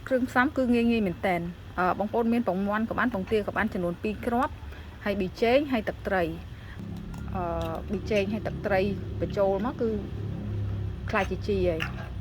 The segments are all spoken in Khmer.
គ្រឿងផ្សំគឺងាយៗមែនតើបងប្អូនមានពងមាន់ក៏បានពងទាក៏បានចំនួន2គ្រាប់ហើយប៊ីចេងហើយទឹកត្រីប៊ីចេងហើយទឹកត្រីបញ្ចូលមកគឺខ្លាយជាជីហើយ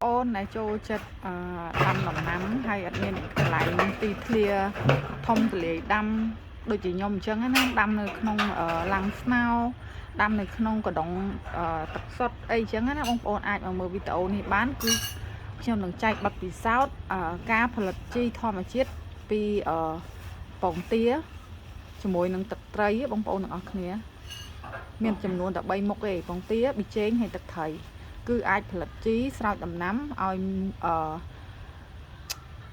អូនដែលចូលចិត្តដាំដំណាំហើយអត់មានកន្លែងទីធ្លាធំទលាយដាំដូចជាខ្ញុំអញ្ចឹងណាដាំនៅក្នុងឡាំងស្នោដាំនៅក្នុងកដុងទឹកសុទ្ធអីអញ្ចឹងណាបងប្អូនអាចមកមើលវីដេអូនេះបានគឺខ្ញុំនឹងចែកបទពិសោធន៍ការផលិតជីធម្មជាតិពីពងទាជាមួយនឹងទឹកត្រីបងប្អូនទាំងអស់គ្នាមានចំនួនតែ3មុខទេពងទាប៊ីចេងហើយទឹកត្រីគឺអាចផលិតជីស្រោចដំណាំឲ្យ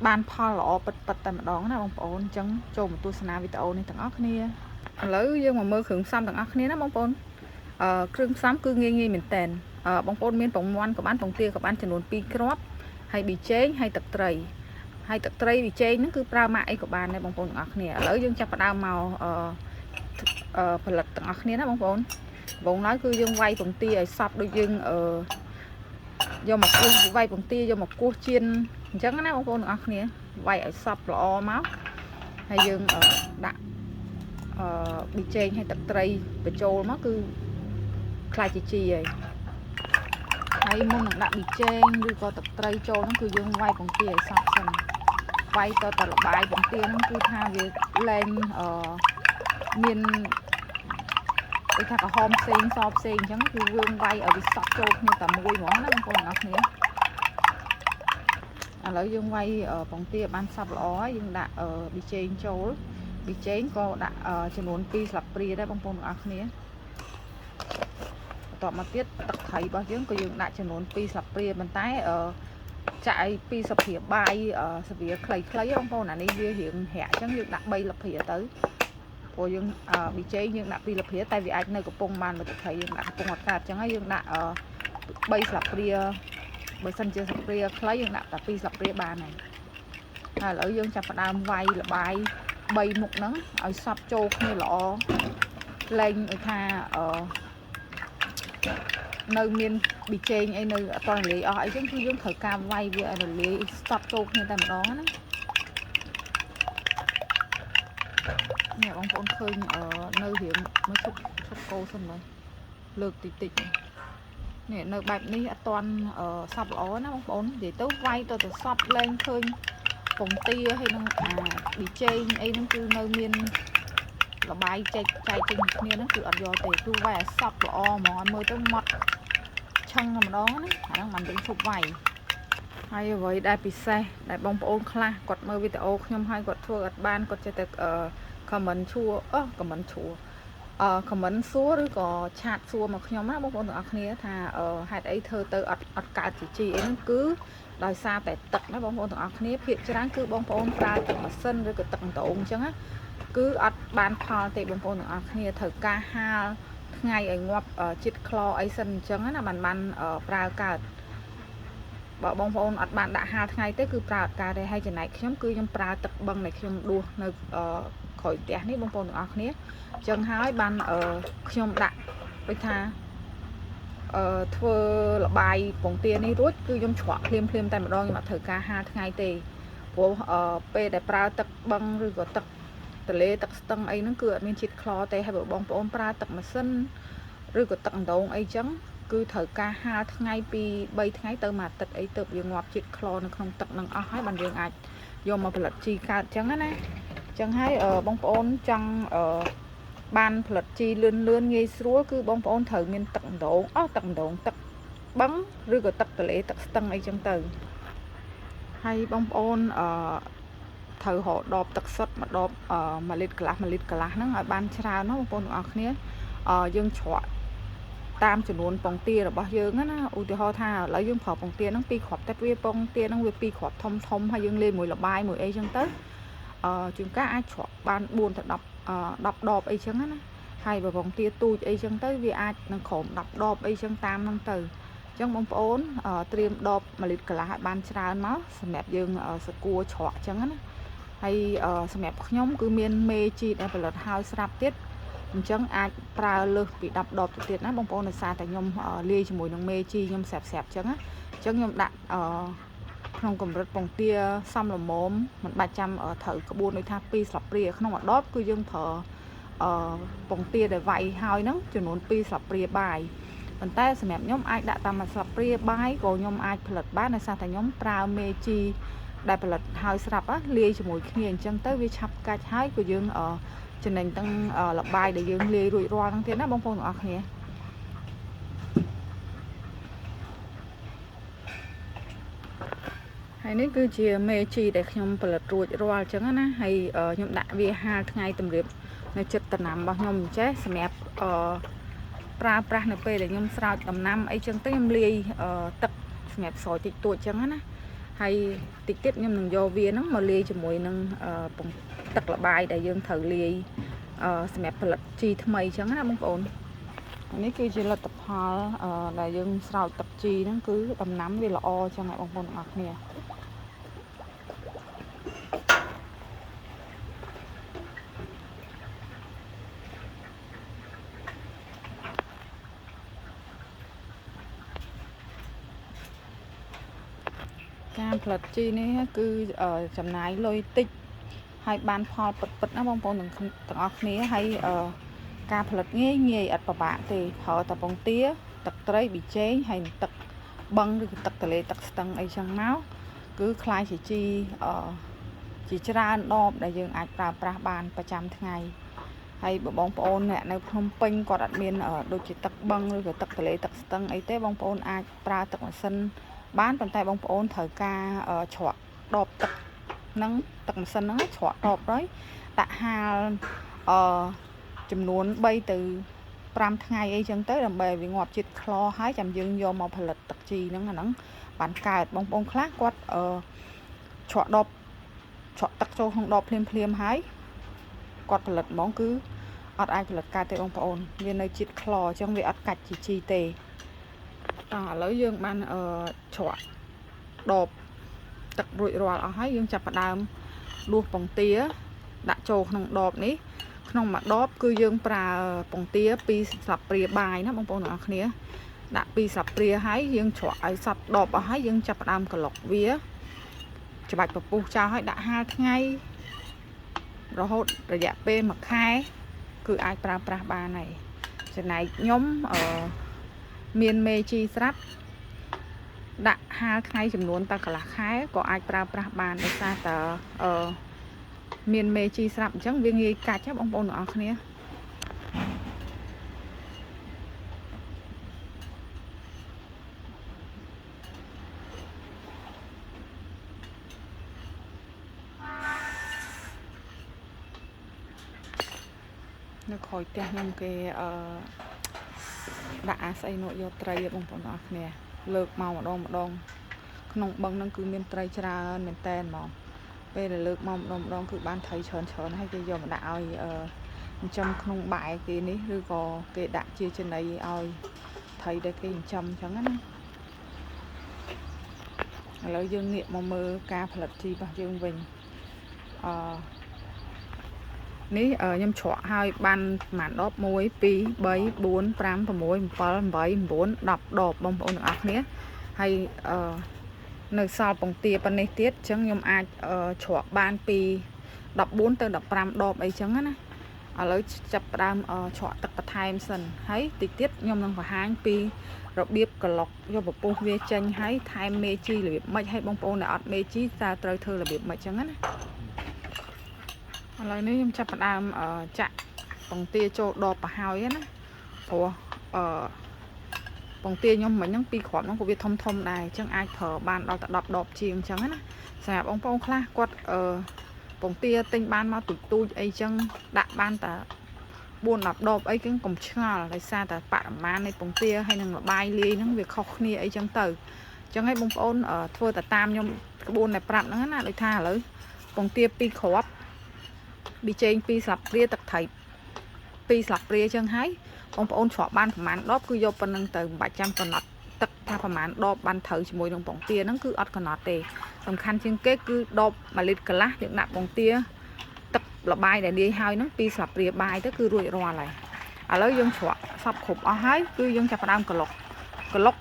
បានផលល្អពិតៗតែម្ដងណាបងប្អូនអញ្ចឹងចូលមកទស្សនាវីដេអូនេះទាំងអស់គ្នាឥឡូវយើងមកមើលគ្រឿងផ្សំទាំងអស់គ្នាណាបងប្អូនគ្រឿងផ្សំគឺងាយៗមែនតើបងប្អូនមានពងមាន់ក៏បានពងទាក៏បានចំនួន2គ្រាប់ហើយប៊ីចេងហើយទឹកត្រីប៊ីចេងហ្នឹងគឺប្រើម៉ាកអីក៏បានដែរបងប្អូនទាំងអស់គ្នាឥឡូវយើងចាប់ផ្ដើមមកផលិតទាំងអស់គ្នាណាបងប្អូនបងឡើយគឺយើងវាយពងទាឲ្យសព្វដូចយើងយកមកគោះវាយពងទាយកមកគោះជៀនអញ្ចឹងណាបងប្អូនទាំងអស់គ្នាវាយឲ្យសព្វល្អមកហើយយើងដាក់ប៊ីចេងហើយទឹកត្រីបញ្ចូលមកគឺខ្លាយជាជីហើយមុននឹងដាក់ប៊ីចេងឬក៏ទឹកត្រីចូលហ្នឹងគឺយើងវាយពងទាឲ្យសព្វសិនវាយទៅលបាយពងទាហ្នឹងគឺថាវាលែងមានដូចថាក្រហមផ្សេងសផ្សេងអញ្ចឹងគឺយើងវាយឲ្យវាសព្វចូលគ្នាតែមួយហ្មងណាបងប្អូនទាំងអស់គ្នាឥឡូវយើងវាយពងទាបានសព្វល្អហើយយើងដាក់ប៊ីចេងចូលប៊ីចេងក៏ដាក់ចំនួន2ស្លាបព្រាដែរបងប្អូនទាំងអស់គ្នាបន្ទាប់មកទៀតទឹកត្រីរបស់យើងក៏យើងដាក់ចំនួន2ស្លាបព្រាប៉ុន្តែចាក់ឲ្យ2ស្លាបព្រាបាយស្រាខ្លីៗបងប្អូនអានេះវារៀងរាក់អញ្ចឹងយើងដាក់3ស្លាបព្រាទៅព្រោះយើងប៊ីចេងយើងដាក់2ស្លាបព្រាតែវាអាចនៅកំពុងបានមកទឹកត្រីយើងដាក់កំពុងអត់កើតអញ្ចឹងហើយយើងដាក់3ស្លាបព្រាបើសិនជាស្លាបព្រាខ្លីយើងដាក់តែ2ស្លាបព្រាបានហើយឥឡូវយើងចាប់ផ្ដើមវាយលបាយ3មុខហ្នឹងឲ្យសព្វចូលគ្នាល្អលែងឲ្យថានៅមានប៊ីចេងអីនៅអត់តរលាយអស់អីចឹងគឺយើងត្រូវការវាយវាឲ្យរលាយសព្វចូលគ្នាតែម្ដងណានេះបងប្អូនឃើញនៅរៀងមើលឈប់កោសិនមើលលើកតិចនេះនៅបែបនេះអត់តន់សព្វល្អណាបងប្អូននិយាយទៅវាយទៅសព្វលែងឃើញពងទាហើយនឹងប៊ីចេងអីហ្នឹងគឺនៅមានលបាយចែកចេញគ្នាហ្នឹងគឺអត់យកទេគឺវាយឲ្យសព្វល្អហ្មងឲ្យមើលទៅម៉ត់ឆឹងតែម្ដងណាអាហ្នឹងមិនយើងឈប់វាយហើយអ្វីដែលពិសេសដែលបងប្អូនខ្លះគាត់មើលវីដេអូខ្ញុំហើយគាត់ធ្វើអត់បានគាត់ចេះតែcomment ឈួរcomment ឈួរcomment សួរឬក៏ឆាតសួរមកខ្ញុំណាបងប្អូនទាំងអស់គ្នាថាហេតុអីធ្វើទៅអត់កើតជាជីអីហ្នឹងគឺដោយសារតែទឹកណាបងប្អូនទាំងអស់គ្នាភាគច្រើនគឺបងប្អូនប្រើទឹកម៉ាស៊ីនឬក៏ទឹកដងអញ្ចឹងណាគឺអត់បានផលទេបងប្អូនទាំងអស់គ្នាត្រូវការហាលថ្ងៃឲ្យងាប់ជាតិក្លអីសិនអញ្ចឹងណាបានប្រើកើតបើបងប្អូនអត់បានដាក់ហាលថ្ងៃទេគឺប្រើអត់កើតទេហើយចំណែកខ្ញុំគឺខ្ញុំប្រើទឹកបឹងដែលខ្ញុំដួសនៅក្រោយផ្ទះនេះបងប្អូនទាំងអស់គ្នាអញ្ចឹងហើយបានខ្ញុំដាក់ដូចថាធ្វើលបាយពងទានេះរួចគឺខ្ញុំច្រកភ្លាមតែម្ដងខ្ញុំអត់ត្រូវការហាលថ្ងៃទេព្រោះពេលដែលប្រើទឹកបឹងឬក៏ទឹកទន្លេទឹកស្ទឹងអីហ្នឹងគឺអត់មានជាតិក្លទេហើយបើបងប្អូនប្រើទឹកម៉ាស៊ីនឬក៏ទឹកដងអីចឹងគឺត្រូវការហាលថ្ងៃពី3ថ្ងៃទៅមួយអាទិត្យអីទៅវាងាប់ជាតិក្លនៅក្នុងទឹកនឹងអស់ហើយបានយើងអាច យកមកផលិតជីកើតចឹងណាចឹងហើយបងប្អូនចង់បានផលិតជីលឿនងាយស្រួលគឺបងប្អូនត្រូវមានទឹកម្ដងទឹកម្ដងទឹកបឹងឬក៏ទឹកទន្លេទឹកស្ទឹងអីចឹងទៅហើយបងប្អូនត្រូវរកដបទឹកសុទ្ធមួយដប1 លីត្រកន្លះហ្នឹងឲ្យបានច្រើនណាបងប្អូនទាំងអស់គ្នាយើងច្រកតាមចំនួនពងទារបស់យើងណាឧទាហរណ៍ថាឥឡូវយើងប្រើពងទាហ្នឹង2គ្រាប់តែវាពងទាហ្នឹងវា2គ្រាប់ធំហើយយើងលាយមួយលបាយមួយអីចឹងទៅជួនកាលអាចច្រកបាន4ទៅ10ដបអីចឹងណាហើយបើពងទាទូចអីចឹងទៅវាអាចនឹងក្រោម10ដបអីចឹងតាមហ្នឹងទៅចឹងបងប្អូនត្រៀមដប1 លីត្រកន្លះឲ្យបានច្រើនមកសម្រាប់យើងសគួរច្រកចឹងណាហើយសម្រាប់ខ្ញុំគឺមានមេជីដែលផលិតហើយស្រាប់ទៀតអញ្ចឹងអាចប្រើលើសពី10ដបទៅទៀតណាបងប្អូនដោយសារតែខ្ញុំលាយជាមួយនឹងមេជីខ្ញុំស្រាប់ចឹងណាអញ្ចឹងខ្ញុំដាក់ក្នុងកម្រិតពងទាសមល្មមមិនបាច់ចាំត្រូវក្បួនដូចថា2ស្លាបព្រាក្នុងមួយដបគឺយើងប្រើពងទាដែលវាយហើយហ្នឹងចំនួន2ស្លាបព្រាបាយប៉ុន្តែសម្រាប់ខ្ញុំអាចដាក់តាម1ស្លាបព្រាបាយក៏ខ្ញុំអាចផលិតបានដោយសារតែខ្ញុំប្រើមេជីដែលផលិតហើយស្រាប់លាយជាមួយគ្នាអញ្ចឹងទៅវាឆាប់កាច់ហើយក៏យើងចំណេញទាំងលបាយដែលយើងលាយរួចរាល់ហ្នឹងទៀតណាបងប្អូនទាំងអស់គ្នាហើយនេះគឺជាមេជីដែលខ្ញុំផលិតរួចរាល់អញ្ចឹងណាហើយខ្ញុំដាក់វាហាលថ្ងៃតម្រៀបនៅចិត្តដំណាំរបស់ខ្ញុំអញ្ចេះសម្រាប់ប្រើប្រាស់នៅពេលដែលខ្ញុំស្រោចដំណាំអីចឹងទៅខ្ញុំលាយទឹកសម្រាប់ស្រោចតិចតួចចឹងណាហើយតិចទៀតខ្ញុំនឹងយកវាហ្នឹងមកលាយជាមួយនឹងទឹកលបាយដែលយើងត្រូវលាយសម្រាប់ផលិតជីថ្មីចឹងណាបងប្អូននេះគឺជាលទ្ធផលដែលយើងស្រោចទឹកជីហ្នឹងគឺដំណាំវាល្អចឹងហើយបងប្អូនទាំងអស់គ្នាការផលិតជីនេះគឺចំណាយលុយតិចហើយបានផលពិតណាបងប្អូនទាំងអស់គ្នាហើយការផលិតងាយអត់ពិបាកទេប្រើតែពងទាទឹកត្រីប៊ីចេងហើយទឹកបឹងឬទឹកទន្លេទឹកស្ទឹងអីចឹងមកគឺខ្លាយជាជីជាច្រើនដបដែលយើងអាចប្រើប្រាស់បានប្រចាំថ្ងៃហើយបងប្អូនអ្នកនៅភ្នំពេញគាត់អត់មានដូចជាទឹកបឹងឬក៏ទឹកទន្លេទឹកស្ទឹងអីទេបងប្អូនអាចប្រើទឹកម៉ាស៊ីនបានប៉ុន្តែបងប្អូនត្រូវការច្រកដបទឹកហ្នឹងទឹកម៉ាស៊ីនហ្នឹងច្រកដបហើយដាក់ហាលចំនួន3ទៅ5ថ្ងៃអីចឹងទៅដើម្បីវាងាប់ជាតិខ្លោហើយចាំយើងយកមកផលិតទឹកជីហ្នឹងអាហ្នឹងបានកើតបងប្អូនខ្លះគាត់ច្រកដបច្រកទឹកចូលក្នុងដបភ្លាមហើយគាត់ផលិតហ្មងគឺអត់អាចផលិតកើតទេបងប្អូនវានៅជាតិខ្លោអញ្ចឹងវាអត់កាច់ជីទេឥឡូវយើងបានច្រកដបទឹករួចរាល់អស់ហើយយើងចាប់ផ្ដើមដួសពងទាដាក់ចូលក្នុងដបនេះក្នុងមួយដបគឺយើងប្រើពងទា2ស្លាបព្រាបាយណាបងប្អូនទាំងអស់គ្នាដាក់2ស្លាបព្រាហើយយើងច្រកឲ្យសព្វដបអស់ហើយយើងចាប់ផ្ដើមក្លុកវាច្បាច់ពពុះចោលឲ្យដាក់ហាលថ្ងៃរហូតរយៈពេល1ខែគឺអាចប្រើប្រាស់បានហើយចំណែកខ្ញុំមានមេជីស្រាប់ដាក់ហាលថ្ងៃចំនួនតែកន្លះខែក៏អាចប្រើប្រាស់បានដោយសារតែមានមេជីស្រាប់អញ្ចឹងវាងាយកាច់ណាបងប្អូនទាំងអស់គ្នានៅក្រោយផ្ទះខ្ញុំគេដាក់អាស្អីនោះយកត្រីបងប្អូនទាំងអស់គ្នាលើកមកម្ដងក្នុងបឹងហ្នឹងគឺមានត្រីច្រើនមែនតែនហ្មងពេលដែលលើកមកម្ដងគឺបានត្រីច្រើនហើយគេយកមកដាក់ឲ្យចិញ្ចឹមក្នុងបែរគេនេះឬក៏គេដាក់ជាចំណីឲ្យត្រីដែលគេចិញ្ចឹមអញ្ចឹងណាឥឡូវយើងងាកមកមើលការផលិតជីរបស់យើងវិញនេះខ្ញុំច្រកឲ្យបានប្រហែលដប1 2 3 4 5 6 7 8 9 10ដបបងប្អូនទាំងអស់គ្នាហើយនៅសល់ពងទាប៉ុណ្នេះទៀតអញ្ចឹងខ្ញុំអាចច្រកបានពី14ទៅ15ដបអីចឹងណា ឥឡូវចាប់ផ្ដើមច្រកទឹកបន្ថែមសិនហើយតិចទៀតខ្ញុំនឹងបង្ហាញពីរបៀបក្លុកយកពពុះវាចេញហើយថែមមេជីរបៀបម៉េចឲ្យបងប្អូនដែលអត់មេជីតើត្រូវធ្វើរបៀបម៉េចចឹងណាឥឡូវនេះខ្ញុំចាប់ផ្ដើមចាក់ពងទាចូលដបប្រហើយណាព្រោះពងទាខ្ញុំមិញហ្នឹង2គ្រាប់ហ្នឹងក៏វាធំដែរអញ្ចឹងអាចប្រើបានដល់តែ10ដបជាងអញ្ចឹងណាសម្រាប់បងប្អូនខ្លះគាត់ពងទាទិញបានមកទូចអីចឹងដាក់បានតែ4-10ដបអីគឺកុំឆ្ងល់ដោយសារតែបរិមាណនៃពងទាហើយនឹងលបាយលាយហ្នឹងវាខុសគ្នាអីចឹងទៅអញ្ចឹងឲ្យបងប្អូនធ្វើទៅតាមខ្ញុំក្បួនដែលប្រាប់ហ្នឹងណាដូចថាឥឡូវពងទា2គ្រាប់ប៊ីចេង2ស្លាបព្រាទឹកត្រី2ស្លាបព្រាចឹងហើយបងប្អូនច្រកបានប្រហែលដបគឺយកប៉ុណ្្នឹងទៅមិនបាច់ចាំកំណត់ទឹកថាប្រហែលដបបានត្រូវជាមួយនឹងពងទាហ្នឹងគឺអត់កំណត់ទេសំខាន់ជាងគេគឺដប1លីត្រកន្លះយើងដាក់ពងទាទឹកលបាយដែលលាយហើយហ្នឹង2ស្លាបព្រាបាយទៅគឺរួចរាល់ហើយឥឡូវយើងច្រកសពគ្រប់អស់ហើយគឺយើងចាប់ផ្ដើមក្លុក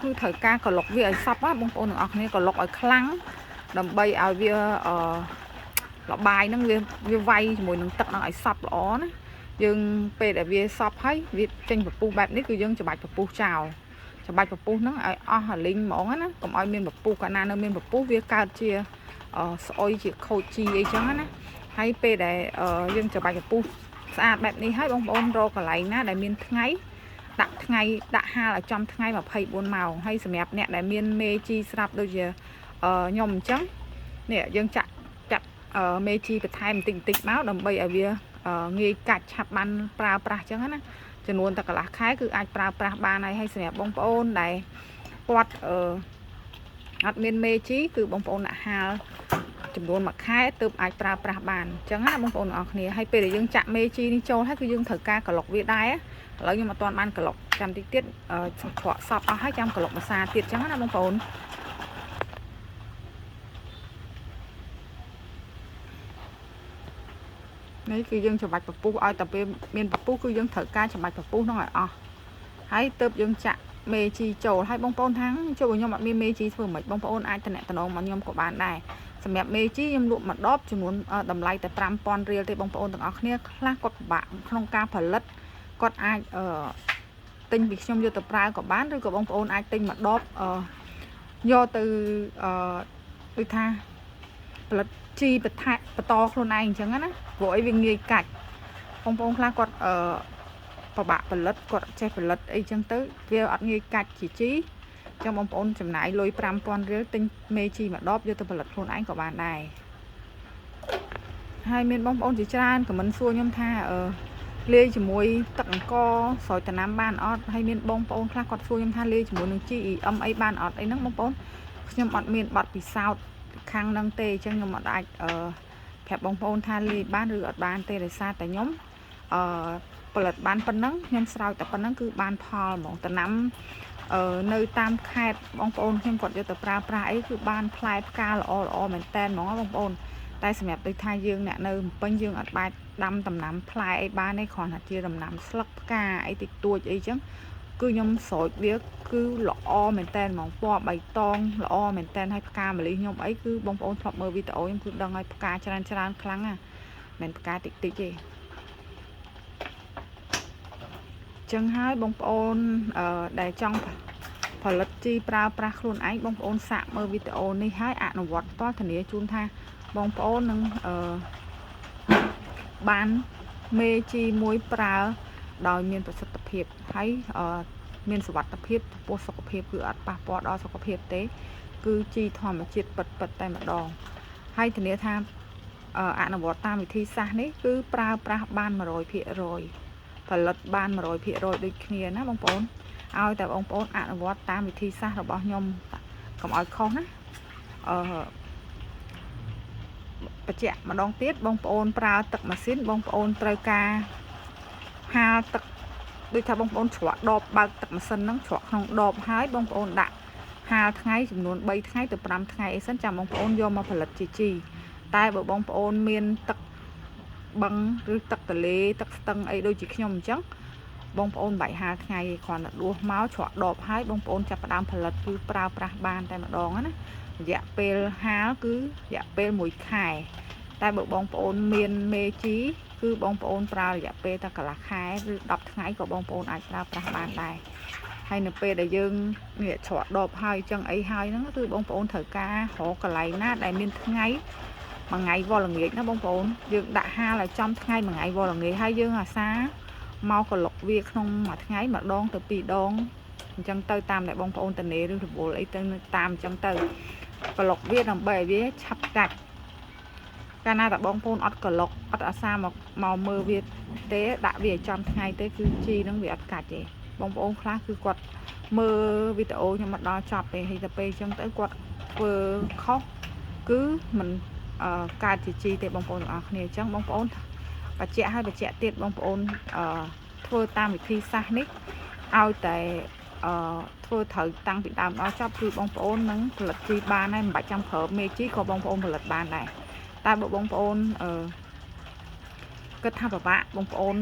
គឺត្រូវការក្លុកវាឲ្យសពបងប្អូនទាំងអស់គ្នាក្លុកឲ្យខ្លាំងដើម្បីឲ្យវាលបាយហ្នឹងវាវាយជាមួយនឹងទឹកហ្នឹងឲ្យសពល្អណាយើងពេលដែលវាសពហើយវាចេញពពុះបែបនេះគឺយើងច្របាច់ពពុះចោលច្របាច់ពពុះហ្នឹងឲ្យអស់អាលីងហ្មងណាកុំឲ្យមានពពុះកាលណានៅមានពពុះវាកើតជាស្អុយជាខូចជីអីចឹងណាហើយពេលដែលយើងច្របាច់ពពុះស្អាតបែបនេះហើយបងប្អូនរកកន្លែងណាដែលមានថ្ងៃដាក់ហាលឲ្យចំថ្ងៃ24ម៉ោងហើយសម្រាប់អ្នកដែលមានមេជីស្រាប់ដូចជាខ្ញុំអញ្ចឹងនេះយើងចាក់មេជីបន្ថែមបន្តិចមកដើម្បីឲ្យវាងាយកាច់ឆាប់បានប្រើប្រាស់អញ្ចឹងណាចំនួនតែកន្លះខែគឺអាចប្រើប្រាស់បានហើយសម្រាប់បងប្អូនដែលគាត់អត់មានមេជីគឺបងប្អូនដាក់ហាលចំនួន1ខែទើបអាចប្រើប្រាស់បានអញ្ចឹងណាបងប្អូនទាំងអស់គ្នាហើយពេលដែលយើងចាក់មេជីនេះចូលហើយគឺយើងត្រូវការក្លុកវាដែរឥឡូវខ្ញុំអត់ទាន់បានក្លុកចាំតិចទៀតច្រកសពអស់ហើយចាំក្លុកម្សាទៀតអញ្ចឹងណាបងប្អូននេះគឺយើងច្របាច់ពពុះឲ្យតែពេលមានពពុះគឺយើងត្រូវការច្របាច់ពពុះហ្នឹងឲ្យអស់ហើយទើបយើងចាក់មេជីចូលហើយបងប្អូនថាចូលខ្ញុំអត់មានមេជីធ្វើមិនបងប្អូនអាចតំណតំណងមកខ្ញុំក៏បានដែរសម្រាប់មេជីខ្ញុំលក់មួយដបចំនួនតម្លៃតែ5000រៀលទេបងប្អូនទាំងអស់គ្នាខ្លះគាត់ពិបាកក្នុងការផលិតគាត់អាចទិញពីខ្ញុំយកទៅប្រើក៏បានឬក៏បងប្អូនអាចទិញមួយដបយកទៅដូចថាផលិតជីបន្តខ្លួនឯងអញ្ចឹងណាព្រោះអីវាងាយកាច់បងប្អូនខ្លះគាត់ពិបាកផលិតគាត់ចេះផលិតអីចឹងទៅវាអត់ងាយកាច់ជីចឹងបងប្អូនចំណាយលុយ5000រៀលទិញមេជីមួយដបយកទៅផលិតខ្លួនឯងក៏បានដែរហើយមានបងប្អូនជាច្រើនខមមិនសួរខ្ញុំថាលាយជាមួយទឹកអង្ករស្រោចដំណាំបានអត់ហើយមានបងប្អូនខ្លះគាត់សួរខ្ញុំថាលាយជាមួយនឹង GEM អីបានអត់អីហ្នឹងបងប្អូនខ្ញុំអត់មានបទពិសោធន៍ខាងហ្នឹងទេអញ្ចឹងខ្ញុំអត់អាចប្រាប់បងប្អូនថាលាយបានឬអត់បានទេដោយសារតែខ្ញុំផលិតបានប៉ុណ្ណឹងខ្ញុំស្រោចតែប៉ុណ្ណឹងគឺបានផលហ្មងដំណាំនៅតាមខេត្តបងប្អូនខ្ញុំគាត់យកទៅប្រើប្រាស់អីគឺបានផ្លែផ្កាល្អមែនតែនហ្មងបងប្អូនតែសម្រាប់ដូចថាយើងអ្នកនៅភ្នំពេញយើងអត់អាចដាំដំណាំផ្លែអីបានទេគ្រាន់តែជាដំណាំស្លឹកផ្កាអីតិចតួចអីចឹងគឺខ្ញុំស្រោចវាគឺល្អមែនតែនហ្មងពណ៌បៃតងល្អមែនតែនហើយផ្កាម្លិះខ្ញុំអីគឺបងប្អូនធ្លាប់មើលវីដេអូខ្ញុំគឺដឹងហើយផ្កាច្រើនខ្លាំងណាមិនផ្កាតិចទេចឹងហើយបងប្អូនដែលចង់ផលិតជីប្រើប្រាស់ខ្លួនឯងបងប្អូនសាកមើលវីដេអូនេះហើយអនុវត្តផ្ទាល់ធានាជូនថាបងប្អូននឹងបានមេជីមួយប្រើដោយមានប្រសិទ្ធភាពហើយមានសុវត្ថិភាពចំពោះសុខភាពគឺអត់ប៉ះពាល់ដល់សុខភាពទេគឺជីធម្មជាតិពិតតែម្ដងហើយធានាថាអនុវត្តតាមវិធីសាស្ត្រនេះគឺប្រើប្រាស់បាន 100% ផលិតបាន 100% ដូចគ្នាណាបងប្អូនឲ្យតែបងប្អូនអនុវត្តតាមវិធីសាស្ត្ររបស់ខ្ញុំកុំឲ្យខុសណាបញ្ជាក់ម្ដងទៀតបងប្អូនប្រើទឹកម៉ាស៊ីនបងប្អូនត្រូវការហាលទឹកដូចថាបងប្អូនច្រកដបបើកទឹកម៉ាស៊ីនហ្នឹងច្រកក្នុងដបហើយបងប្អូនដាក់ហាលថ្ងៃចំនួន3ថ្ងៃទៅ5ថ្ងៃអីសិនចាំបងប្អូនយកមកផលិតជីតែបើបងប្អូនមានទឹកបឹងឬទឹកទន្លេទឹកស្ទឹងអីដូចជាខ្ញុំអញ្ចឹងបងប្អូនបាច់ហាលថ្ងៃគ្រាន់តែដួសមកច្រកដបហើយបងប្អូនចាប់ផ្ដើមផលិតគឺប្រើប្រាស់បានតែម្ដងណារយៈពេលហាលគឺរយៈពេល1ខែតែបើបងប្អូនមានមេជី គឺបងប្អូនប្រើរយៈពេលតែកន្លះខែឬ10ថ្ងៃក៏បងប្អូនអាចប្រើប្រាស់បានដែរហើយនៅពេលដែលយើងនេះច្រកដបហើយអញ្ចឹងអីហើយហ្នឹងគឺបងប្អូនត្រូវការរកកន្លែងណាដែលមានថ្ងៃមួយថ្ងៃវល់ល្ងាចណាបងប្អូនយើងដាក់ហាលឲ្យចំថ្ងៃមួយថ្ងៃវល់ល្ងាចហើយយើងអាសាមកកលុកវាក្នុងមួយថ្ងៃម្ដងទៅ2ដងអញ្ចឹងទៅតាមដែលបងប្អូនតនេឬរវល់អីទៅតាមអញ្ចឹងទៅកលុកវាដើម្បីឲ្យវាឆាប់កាច់កាលណាតែបងប្អូនអត់កលុកអត់អាសាមកមើលវាទេដាក់វាឲ្យចំថ្ងៃទេគឺជីហ្នឹងវាអត់កាច់ទេបងប្អូនខ្លះគឺគាត់មើលវីដេអូខ្ញុំមកដល់ចប់ទេហើយទៅពេលអញ្ចឹងទៅគាត់ធ្វើខុសគឺមិនកើតជាជីទេបងប្អូនទាំងអស់គ្នាអញ្ចឹងបងប្អូនបញ្ជាក់ឲ្យបញ្ជាក់ទៀតបងប្អូនធ្វើតាមវិធីសាស្ត្រនេះឲ្យតែធ្វើត្រូវតាំងពីដើមដល់ចប់គឺបងប្អូននឹងផលិតជីបានហើយមិនបាច់ចាំប្រើមេជីក៏បងប្អូនផលិតបានដែរតែបើបងប្អូនគិតថាពិបាកបងប្អូន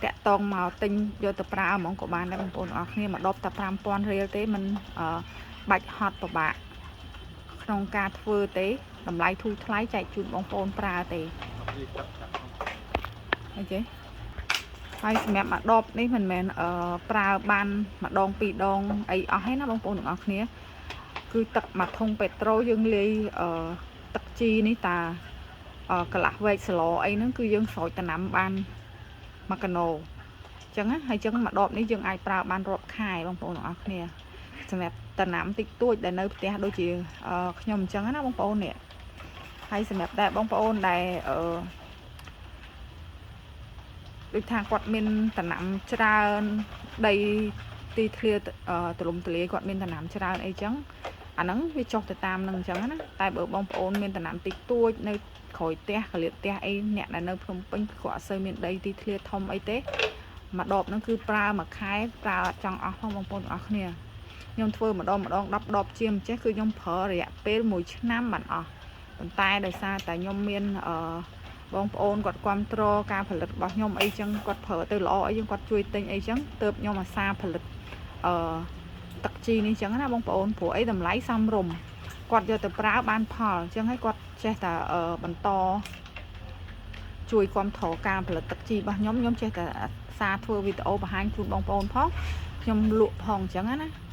តាក់តងមកទិញយកទៅប្រើហ្មងក៏បានដែរបងប្អូនទាំងអស់គ្នាមកដប់តែ 5000 រៀលទេមិនបាច់ហត់ពិបាកក្នុងការធ្វើទេតម្លៃធូរថ្លៃចែកជូនបងប្អូនប្រើទេអូខេហើយសម្រាប់មកដបនេះមិនមែនប្រើបានម្ដង2ដងអីអស់ទេណាបងប្អូនទាំងអស់គ្នាគឺទឹកមួយធុងពេត្រូលយើងលាយទឹកជីនេះតាកន្លះវែកសឡអីហ្នឹងគឺយើងស្រោចដំណាំបាន1កាណូអញ្ចឹងណាហើយអញ្ចឹងមួយដបនេះយើងអាចប្រើបានរាប់ខែបងប្អូនទាំងអស់គ្នាសម្រាប់ដំណាំតិចតួចដែលនៅផ្ទះដូចជាខ្ញុំអញ្ចឹងណាបងប្អូននេះហើយសម្រាប់តែបងប្អូនដែលដូចថាគាត់មានដំណាំច្រើនដីទីធ្លាទលំទលាយគាត់មានដំណាំច្រើនអីចឹងអាហ្នឹងវាចុះទៅតាមនឹងអញ្ចឹងណាតែបើបងប្អូនមានដំណាំតិចតួចនៅក្រោយផ្ទះកលៀតផ្ទះអីអ្នកដែលនៅភ្នំពេញគាត់អត់សូវមានដីទីធ្លាធំអីទេមួយដបហ្នឹងគឺប្រើមួយខែប្រើអត់ចង់អស់ផងបងប្អូនទាំងអស់គ្នាខ្ញុំធ្វើម្ដង10ដបជាមិនចេះគឺខ្ញុំប្រើរយៈពេល1ឆ្នាំបានអស់ប៉ុន្តែដោយសារតែខ្ញុំមានបងប្អូនគាត់គ្រប់គ្រងការផលិតរបស់ខ្ញុំអីចឹងគាត់ប្រើទៅល្អអីចឹងគាត់ជួយទិញអីចឹងទៅខ្ញុំអាសាផលិតទឹកជីនេះចឹងណាបងប្អូនព្រោះអីតម្លៃសមរម្យគាត់យកទៅប្រើបានផលចឹងហើយគាត់ចេះតែបន្តជួយគ្រប់គ្រងការផលិតទឹកជីរបស់ខ្ញុំចេះតែអាសាធ្វើវីដេអូបង្ហាញជូនបងប្អូនផងខ្ញុំលក់ផងចឹងណា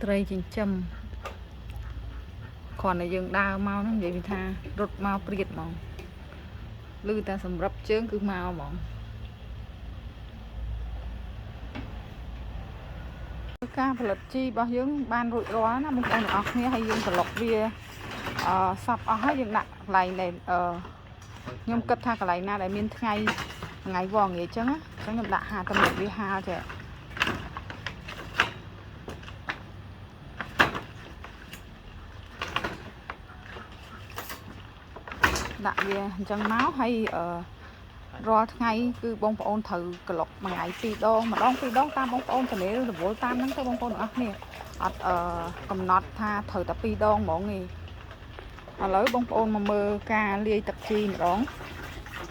ត្រីចិញ្ចឹមគ្រាន់តែយើងដើរមកហ្នឹងនិយាយថារត់មកព្រាតហ្មងឮតែសម្រាប់ជើងគឺមកហ្មងការផលិតជីរបស់យើងបានរួចរាល់ណាបងប្អូនទាំងអស់គ្នាហើយយើងត្រឡប់វាសពអស់ហើយយើងដាក់កន្លែងដែលខ្ញុំគិតថាកន្លែងណាដែលមានថ្ងៃវងងាយអញ្ចឹងណាខ្ញុំដាក់ហាលតម្លៃវាហាលចេះ ដាក់វាអញ្ចឹងមកហើយរាល់ថ្ងៃគឺបងប្អូនត្រូវក្លុកមួយថ្ងៃ2 ដងម្ដង 2 ដងតាមបងប្អូនទលេឬរវល់តាមហ្នឹងទៅបងប្អូនទាំងអស់គ្នាអត់កំណត់ថាត្រូវតែ2 ដងហ្មងទេឥឡូវបងប្អូនមកមើលការលាយទឹកជីម្ដង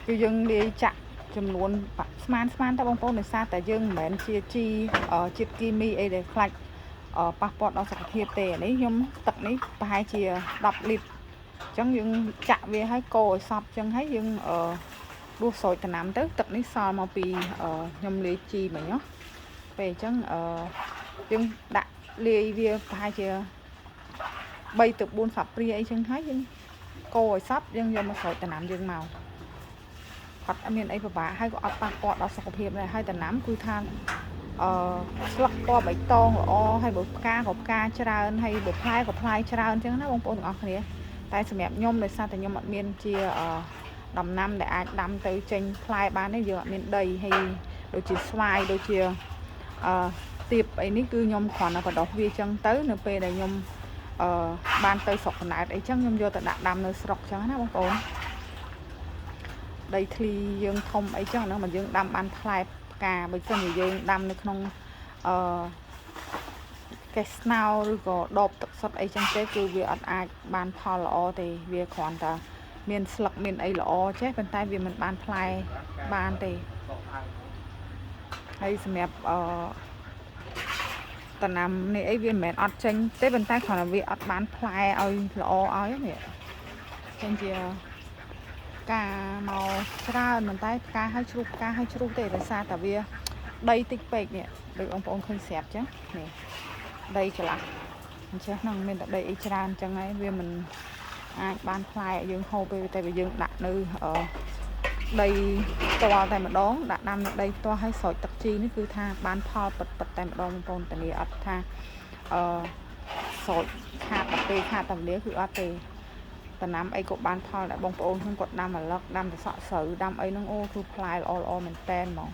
គឺយើងលាយចាក់ចំនួនស្មានតែបងប្អូនដោយសារតែយើងមិនមែនជាជីជាតិគីមីអីដែលខ្លាច់ប៉ះពាល់ដល់សុខភាពទេនេះខ្ញុំទឹកនេះប្រហែលជា10 លីត្រអញ្ចឹងយើងចាក់វាឲ្យកូរឲ្យសព្វអញ្ចឹងហើយយើងដួសស្រោចដំណាំទៅទឹកនេះសល់មកពីខ្ញុំលាយជីមិញណាពេលអញ្ចឹងយើងដាក់លាយវាប្រហែលជា3 ទៅ 4 សាប់ព្រាអីចឹងហើយយើងកូរឲ្យសព្វយើងយកមកស្រោចដំណាំយើងមកអត់មានអីពិបាកហើយក៏អត់ប៉ះពាល់ដល់សុខភាពដែរហើយដំណាំគឺថាស្លឹកពណ៌បៃតងល្អហើយបើផ្កាក៏ផ្កាច្រើនហើយបើផ្លែក៏ផ្លែច្រើនអញ្ចឹងណាបងប្អូនទាំងអស់គ្នាតែសម្រាប់ខ្ញុំដោយសារតែខ្ញុំអត់មានជាដំណាំដែលអាចដាំទៅចេញផ្លែបានទេយើងអត់មានដីហើយដូចជាស្វាយដូចជាទៀបអីនេះគឺខ្ញុំគ្រាន់តែបដោះវាអញ្ចឹងទៅនៅពេលដែលខ្ញុំបានទៅស្រុកកំណើតអីចឹងខ្ញុំយកទៅដាក់ដាំនៅស្រុកអញ្ចឹងណាបងប្អូនដីធ្លីយើងធំអីចឹងហ្នឹងមកយើងដាំបានផ្លែផ្កាបើមិនយើងដាំនៅក្នុងកេះស្នោឬក៏ដបទឹកសុទ្ធអីចឹងទេគឺវាអត់អាចបានផលល្អទេវាគ្រាន់តែមានស្លឹកមានអីល្អចេះប៉ុន្តែវាមិនបានផ្លែបានទេហើយសម្រាប់ដំណាំនេះអីវាមិនមែនអត់ចេញទេប៉ុន្តែគ្រាន់តែវាអត់បានផ្លែឲ្យល្អឲ្យនេះចេញជាការមកច្រើនប៉ុន្តែផ្កាឲ្យជ្រុះផ្កាឲ្យជ្រុះទេដោយសារតែវាដីតិចពេកនេះដូចបងប្អូនឃើញស្រាប់ចឹងនេះដីច្រឡះអញ្ចឹងហ្នឹងមានតែដីអីច្រើនអញ្ចឹងហើយវាមិនអាចបានផ្លែយើងហូបទេតែវាយើងដាក់នៅដីផ្ទាល់តែម្ដងដាក់ដាំនៅដីផ្ទាល់ហើយស្រោចទឹកជីនេះគឺថាបានផលពិតតែម្ដងបងប្អូនតានេះអត់ថាស្រោចខាតតែពេលខាតតែវេលាគឺអត់ទេដំណាំអីក៏បានផលដែរបងប្អូនខ្ញុំគាត់ដាំអាឡឹកដាំតែសក់ស្រូវដាំអីហ្នឹងអូគឺផ្លែល្អមែនតែនហ្មង